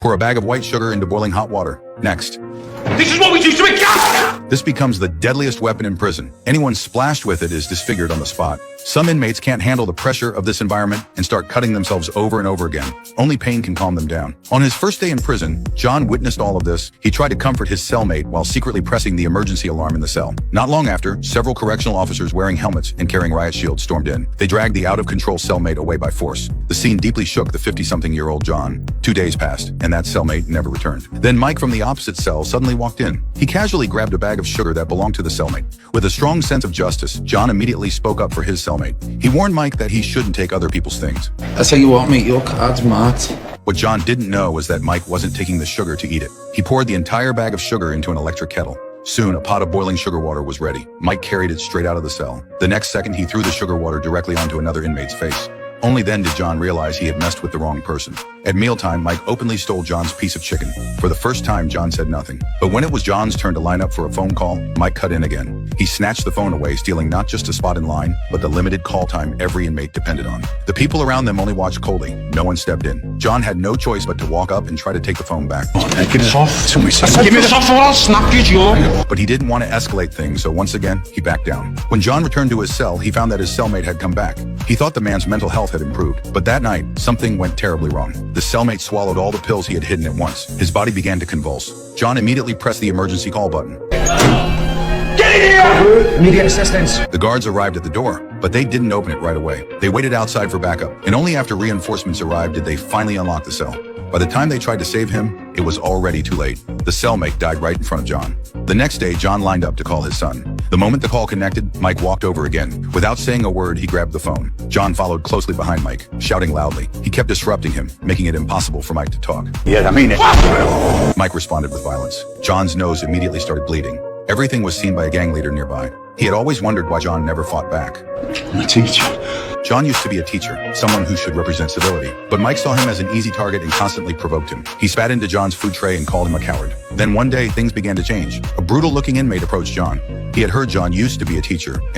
Pour a bag of white sugar into boiling hot water. Next. This is what we do to make gas! This becomes the deadliest weapon in prison. Anyone splashed with it is disfigured on the spot. Some inmates can't handle the pressure of this environment and start cutting themselves over and over again. Only pain can calm them down. On his first day in prison, John witnessed all of this. He tried to comfort his cellmate while secretly pressing the emergency alarm in the cell. Not long after, several correctional officers wearing helmets and carrying riot shields stormed in. They dragged the out-of-control cellmate away by force. The scene deeply shook the 50-something-year-old John. 2 days passed, and that cellmate never returned. Then Mike from the opposite cell suddenly walked in. He casually grabbed a bag of sugar that belonged to the cellmate. With a strong sense of justice, John immediately spoke up for his cellmate. He warned Mike that he shouldn't take other people's things. I tell you what, mate, your card's mad. What John didn't know was that Mike wasn't taking the sugar to eat it. He poured the entire bag of sugar into an electric kettle. Soon, a pot of boiling sugar water was ready. Mike carried it straight out of the cell. The next second, he threw the sugar water directly onto another inmate's face. Only then did John realize he had messed with the wrong person. At mealtime, Mike openly stole John's piece of chicken. For the first time, John said nothing. But when it was John's turn to line up for a phone call, Mike cut in again. He snatched the phone away, stealing not just a spot in line, but the limited call time every inmate depended on. The people around them only watched coldly. No one stepped in. John had no choice but to walk up and try to take the phone back. Give me the soft. Give me the soft or I'll snap you, Joe. But he didn't want to escalate things, so once again, he backed down. When John returned to his cell, he found that his cellmate had come back. He thought the man's mental health had improved, but that night, something went terribly wrong. The cellmate swallowed all the pills he had hidden at once. His body began to convulse. John immediately pressed the emergency call button. Get in here! Immediate assistance. The guards arrived at the door, but they didn't open it right away. They waited outside for backup, and only after reinforcements arrived did they finally unlock the cell. By the time they tried to save him, it was already too late. The cellmate died right in front of John. The next day, John lined up to call his son. The moment the call connected, Mike walked over again. Without saying a word, he grabbed the phone. John followed closely behind Mike, shouting loudly. He kept disrupting him, making it impossible for Mike to talk. Yeah, I mean it. Mike responded with violence. John's nose immediately started bleeding. Everything was seen by a gang leader nearby. He had always wondered why John never fought back. I'm a teacher. John used to be a teacher, someone who should represent civility. But Mike saw him as an easy target and constantly provoked him. He spat into John's food tray and called him a coward. Then one day, things began to change. A brutal-looking inmate approached John. He had heard John used to be a teacher and